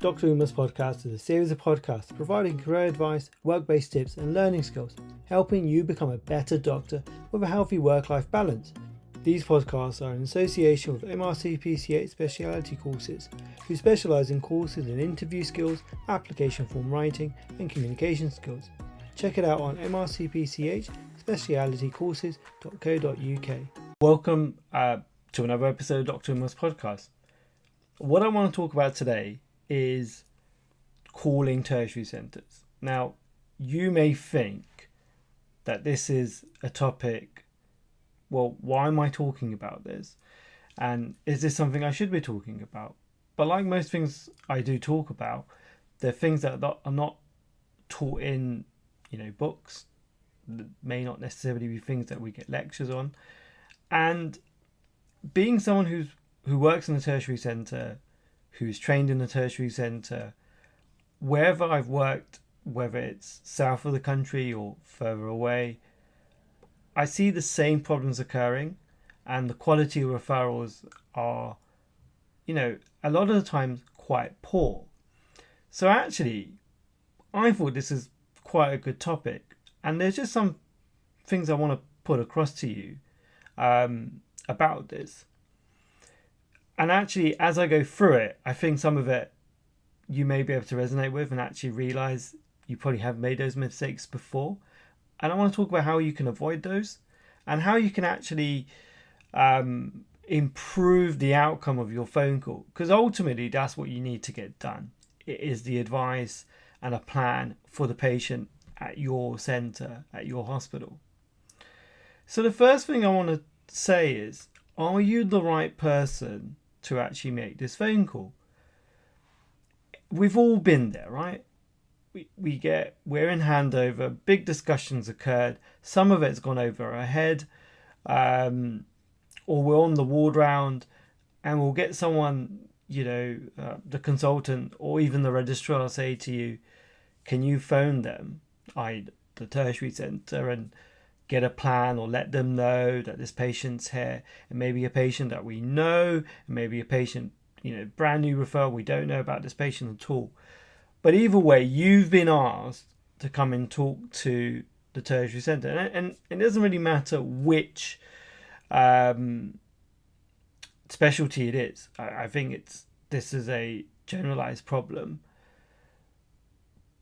Dr. Uma's podcast is a series of podcasts providing career advice, work-based tips and learning skills, helping you become a better doctor with a healthy work-life balance. These podcasts are in association with MRCPCH speciality courses, who specialise in courses in interview skills, application form writing and communication skills. Check it out on mrcpch specialitycourses.co.uk. Welcome to another episode of Dr. Uma's podcast. What I want to talk about today is calling tertiary centres. Now, you may think that this is a topic, well, why am I talking about this? And is this something I should be talking about? But like most things I do talk about, they're things that are not taught in, books. That may not necessarily be things that we get lectures on. And being someone who works in a tertiary centre, who's trained in a tertiary centre, wherever I've worked, whether it's south of the country or further away, I see the same problems occurring, and the quality of referrals are, a lot of the times quite poor. So actually, I thought this is quite a good topic, and there's just some things I want to put across to you about this. And actually, as I go through it, I think some of it you may be able to resonate with and actually realise you probably have made those mistakes before. And I want to talk about how you can avoid those and how you can actually improve the outcome of your phone call. Because ultimately, that's what you need to get done. It is the advice and a plan for the patient at your centre, at your hospital. So the first thing I want to say is, are you the right person to actually make this phone call? We've all been there, right? We're in handover, big discussions occurred, some of it's gone over our head, or we're on the ward round and we'll get someone, the consultant or even the registrar say to you, can you phone them, the tertiary centre, and get a plan or let them know that this patient's here. It may be a patient that we know, it may be a patient, brand new referral, we don't know about this patient at all. But either way, you've been asked to come and talk to the tertiary centre. And it doesn't really matter which specialty it is. I think this is a generalised problem.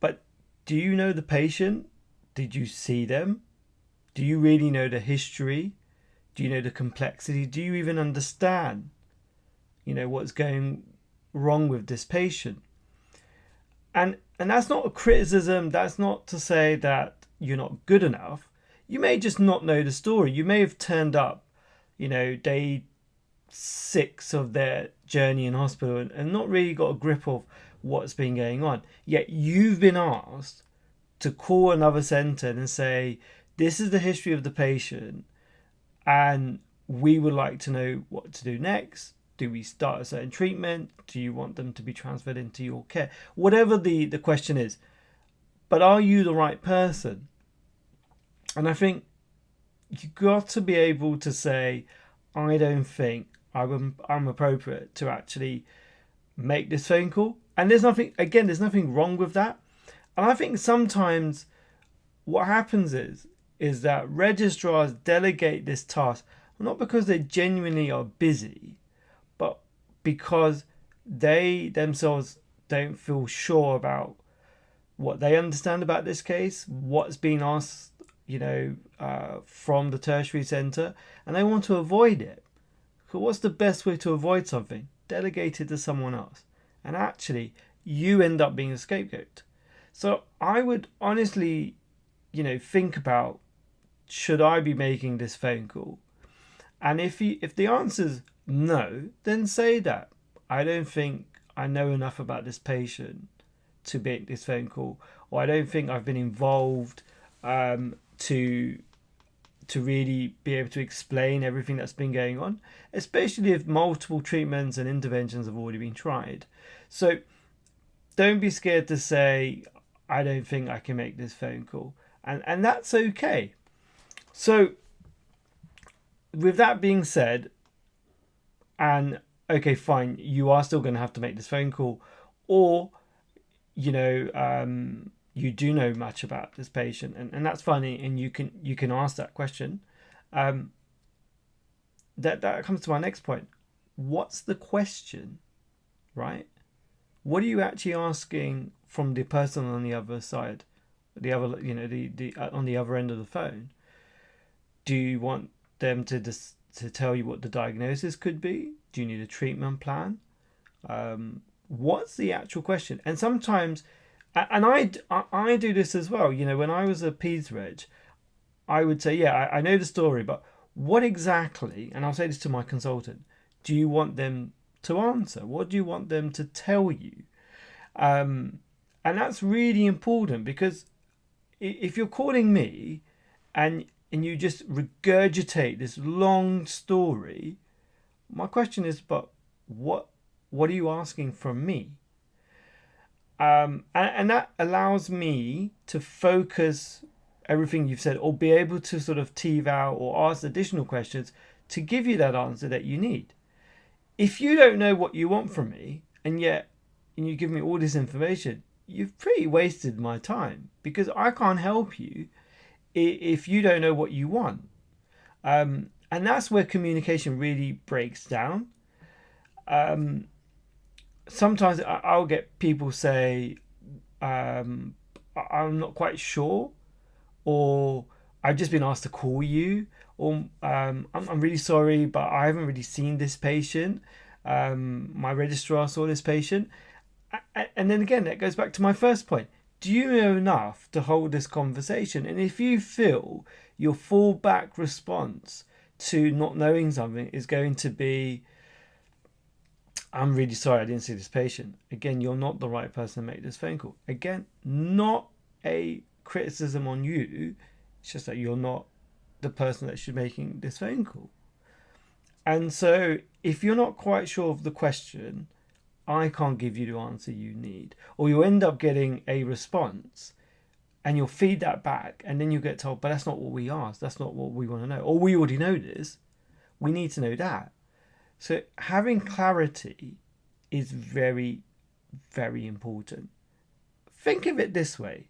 But do you know the patient? Did you see them? Do you really know the history? Do you know the complexity? Do you even understand, what's going wrong with this patient? And that's not a criticism. That's not to say that you're not good enough. You may just not know the story. You may have turned up, day 6 of their journey in hospital and not really got a grip of what's been going on. Yet you've been asked to call another centre and say, this is the history of the patient and we would like to know what to do next. Do we start a certain treatment? Do you want them to be transferred into your care? Whatever the question is. But are you the right person? And I think you've got to be able to say, I don't think I'm appropriate to actually make this phone call. And there's nothing wrong with that. And I think sometimes what happens is that registrars delegate this task not because they genuinely are busy, but because they themselves don't feel sure about what they understand about this case, what's being asked, from the tertiary centre, and they want to avoid it. So what's the best way to avoid something? Delegate it to someone else. And actually, you end up being a scapegoat. So I would honestly, think about, should I be making this phone call? And if the answer's no, then say that. I don't think I know enough about this patient to make this phone call, or I don't think I've been involved to really be able to explain everything that's been going on, especially if multiple treatments and interventions have already been tried. So don't be scared to say, I don't think I can make this phone call. And that's okay. So with that being said, and okay, fine, you are still going to have to make this phone call, or you do know much about this patient, and that's funny, and you can ask that question. That comes to my next point. What's the question, right? What are you actually asking from the person on the other side, the other, the on the other end of the phone? Do you want them to tell you what the diagnosis could be? Do you need a treatment plan? What's the actual question? And sometimes, and I do this as well. When I was a peds reg, I would say, yeah, I know the story, but what exactly? And I'll say this to my consultant: do you want them to answer? What do you want them to tell you? And that's really important, because if you're calling me and you just regurgitate this long story, my question is, but what are you asking from me? And that allows me to focus everything you've said, or be able to sort of tease out or ask additional questions to give you that answer that you need. If you don't know what you want from me, and you give me all this information, you've pretty wasted my time, because I can't help you if you don't know what you want. And that's where communication really breaks down. Sometimes I'll get people say, I'm not quite sure, or I've just been asked to call you, or I'm really sorry, but I haven't really seen this patient. My registrar saw this patient. And then again, that goes back to my first point. Do you know enough to hold this conversation? And if you feel your fallback response to not knowing something is going to be, I'm really sorry, I didn't see this patient. Again, you're not the right person to make this phone call. Again, not a criticism on you. It's just that you're not the person that should be making this phone call. And so if you're not quite sure of the question, I can't give you the answer you need. Or you'll end up getting a response and you'll feed that back, and then you get told, but that's not what we asked. That's not what we want to know. Or we already know this. We need to know that. So having clarity is very, very important. Think of it this way.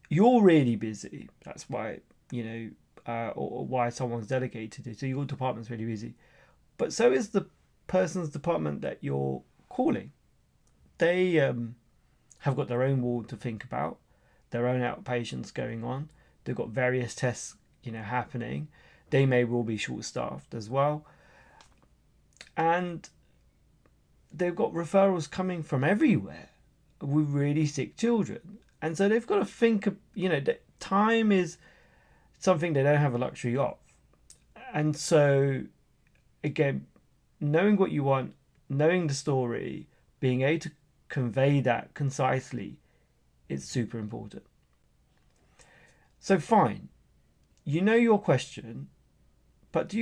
You're really busy. That's why, or why someone's delegated it. So your department's really busy. But so is the person's department that you're calling. They have got their own ward to think about, their own outpatients going on. They've got various tests, happening. They may well be short-staffed as well. And they've got referrals coming from everywhere with really sick children. And so they've got to think, that time is something they don't have a luxury of. And so, again, knowing what you want, knowing the story, being able to convey that concisely is super important. So fine, you know your question, but do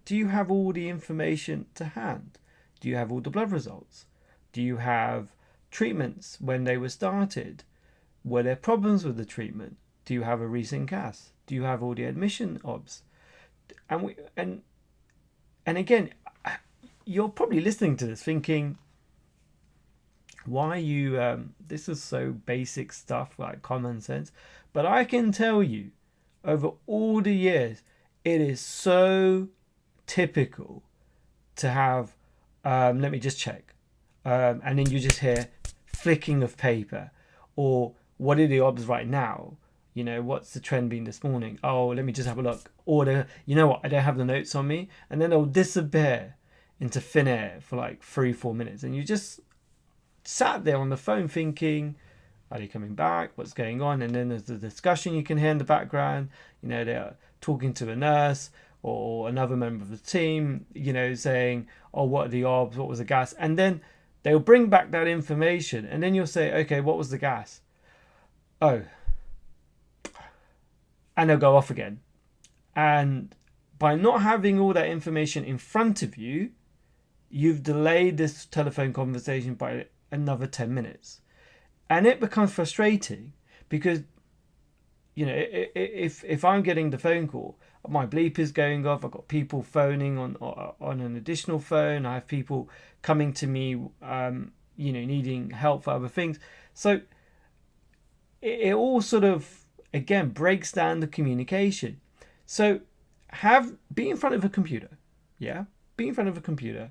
you have all the information to hand? Do you have all the blood results? Do you have treatments when they were started? Were there problems with the treatment? Do you have a recent CAS? Do you have all the admission obs? And again, you're probably listening to this thinking, why are you, this is so basic stuff, like common sense. But I can tell you, over all the years, it is so typical to have, let me just check. And then you just hear flicking of paper, or what are the odds right now? What's the trend been this morning? Oh, let me just have a look. Or you know what? I don't have the notes on me. And then they'll disappear into thin air for like 3-4 minutes. And you just sat there on the phone thinking, are they coming back? What's going on? And then there's the discussion you can hear in the background. They're talking to a nurse or another member of the team, saying, oh, what are the obs? What was the gas? And then they'll bring back that information. And then you'll say, okay, what was the gas? Oh. And they'll go off again. And by not having all that information in front of you, you've delayed this telephone conversation by another 10 minutes. And it becomes frustrating because, if I'm getting the phone call, my bleep is going off. I've got people phoning on an additional phone. I have people coming to me, needing help for other things. So it all sort of, again, breaks down the communication. So be in front of a computer. Yeah, be in front of a computer.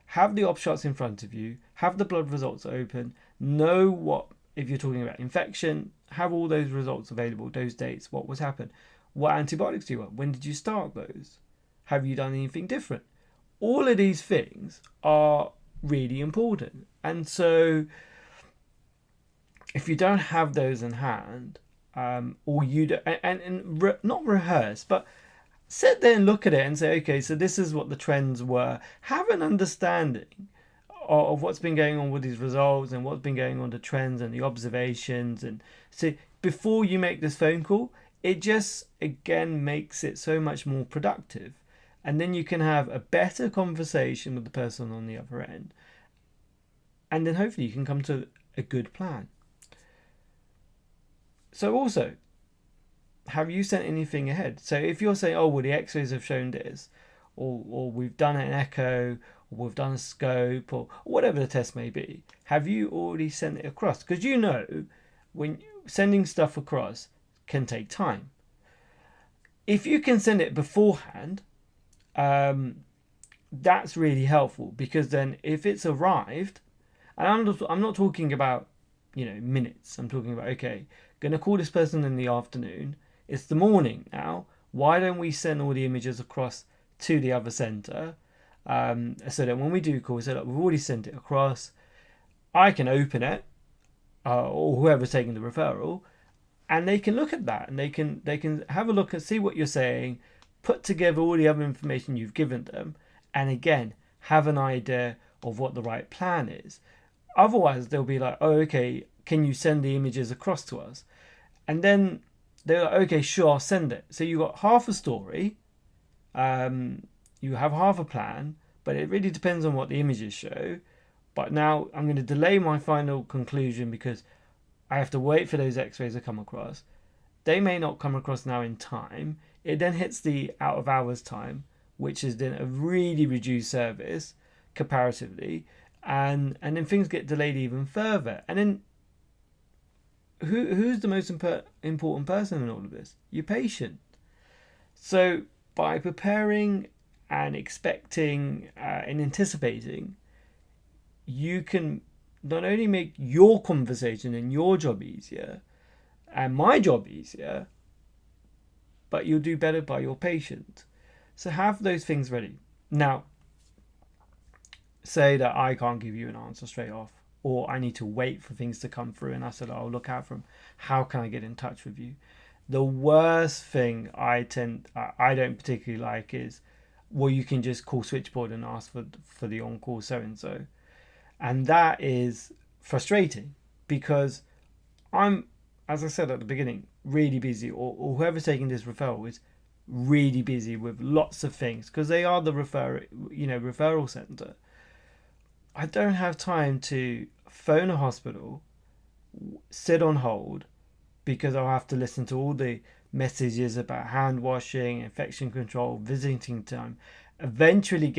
Have the op shots in front of you. Have the blood results open. Know what, if you're talking about infection, have all those results available, those dates, what was happened, what antibiotics do you want, when did you start those, have you done anything different? All of these things are really important. And so if you don't have those in hand, or you do, not rehearse, but sit there and look at it and say, okay, so this is what the trends were. Have an understanding of what's been going on with these results and what's been going on, the trends and the observations. And so before you make this phone call, it just, again, makes it so much more productive. And then you can have a better conversation with the person on the other end. And then hopefully you can come to a good plan. So also, have you sent anything ahead? So if you're saying, oh, well, the x-rays have shown this, or we've done an echo, or we've done a scope, or whatever the test may be, have you already sent it across? Because when sending stuff across can take time. If you can send it beforehand, that's really helpful, because then if it's arrived, and I'm not talking about minutes. I'm talking about, okay, going to call this person in the afternoon. It's the morning now. Why don't we send all the images across to the other centre, so that when we do call, so that we've already sent it across, I can open it, or whoever's taking the referral, and they can look at that, and they can have a look and see what you're saying, put together all the other information you've given them, and again have an idea of what the right plan is. Otherwise, they'll be like, oh, okay, can you send the images across to us? And then they're like, okay, sure, I'll send it. So you got half a story, you have half a plan, but it really depends on what the images show. But now I'm going to delay my final conclusion because I have to wait for those x-rays to come across. They may not come across now in time. It then hits the out of hours time, which is then a really reduced service comparatively. And then things get delayed even further. And then who's the most important person in all of this? Your patient. So by preparing and expecting and anticipating, you can not only make your conversation and your job easier and my job easier, but you'll do better by your patient. So have those things ready. Now, say that I can't give you an answer straight off, or I need to wait for things to come through and I said, I'll look out for them. How can I get in touch with you? The worst thing I don't particularly like is, well, you can just call switchboard and ask for the on-call so-and-so. And that is frustrating because I'm, as I said at the beginning, really busy, or whoever's taking this referral is really busy with lots of things because they are the referral centre. I don't have time to phone a hospital, sit on hold, because I'll have to listen to all the messages about hand washing, infection control, visiting time, eventually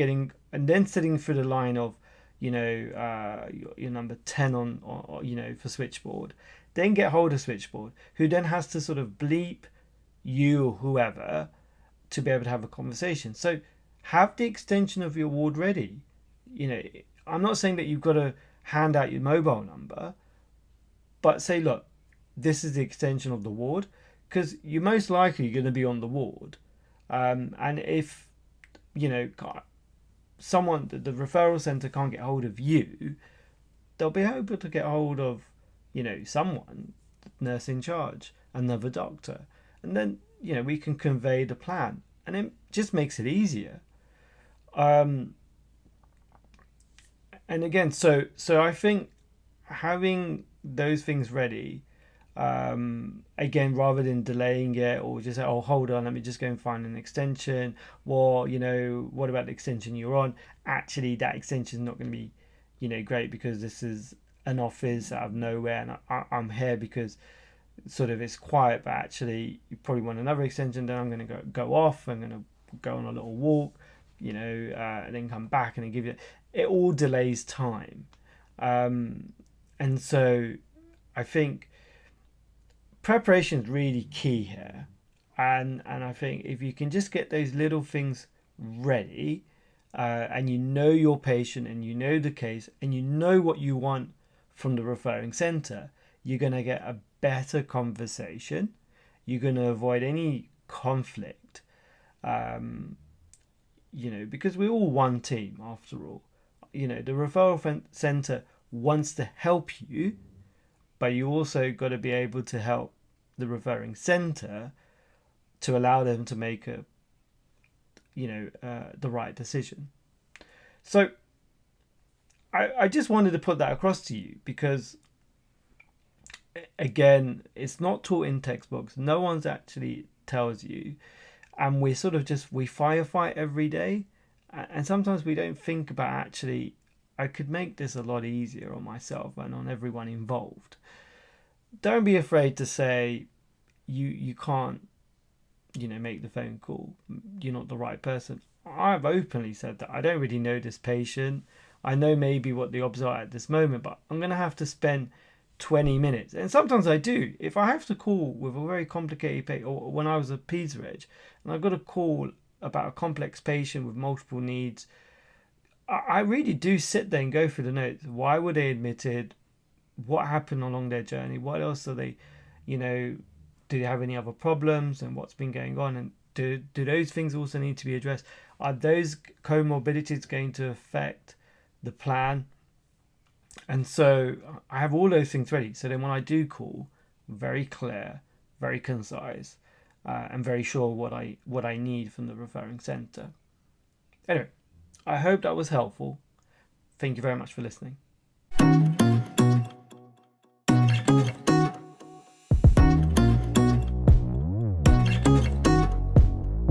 and then sitting through the line of, your number 10 on for switchboard, then get hold of switchboard, who then has to sort of bleep you or whoever to be able to have a conversation. So have the extension of your ward ready. I'm not saying that you've got to hand out your mobile number, but say, look, this is the extension of the ward, because you're most likely going to be on the ward. And if, someone, the referral centre can't get hold of you, they'll be able to get hold of, someone, nurse in charge, another doctor. And then, we can convey the plan. And it just makes it easier. And again, so I think having those things ready, again, rather than delaying it or just say, oh, hold on, let me just go and find an extension. Well, what about the extension you're on? Actually, that extension is not going to be, great because this is an office out of nowhere and I'm here because sort of it's quiet, but actually you probably want another extension. Then I'm going to go off. I'm going to go on a little walk, and then come back and then give you. It all delays time. And so I think preparation is really key here. And I think if you can just get those little things ready, and you know your patient and you know the case and you know what you want from the referring center, you're going to get a better conversation. You're going to avoid any conflict, because we're all one team after all. The referral center wants to help you, but you also got to be able to help the referring center to allow them to make the right decision. So I just wanted to put that across to you because, again, it's not taught in textbooks. No one's actually tells you, and we sort of we firefight every day, and sometimes we don't think about actually I could make this a lot easier on myself and on everyone involved. Don't be afraid to say you can't make the phone call. You're not the right person. I've openly said that I don't really know this patient. I know maybe what the odds are at this moment, but I'm going to have to spend 20 minutes. And sometimes I do. If I have to call with a very complicated patient, or when I was a peds reg, and I've got a call about a complex patient with multiple needs, I really do sit there and go through the notes. Why were they admitted? What happened along their journey? What else are they, do they have any other problems, and what's been going on? And do those things also need to be addressed? Are those comorbidities going to affect the plan? And so I have all those things ready. So then when I do call, very clear, very concise, and very sure what I need from the referring centre. Anyway, I hope that was helpful. Thank you very much for listening.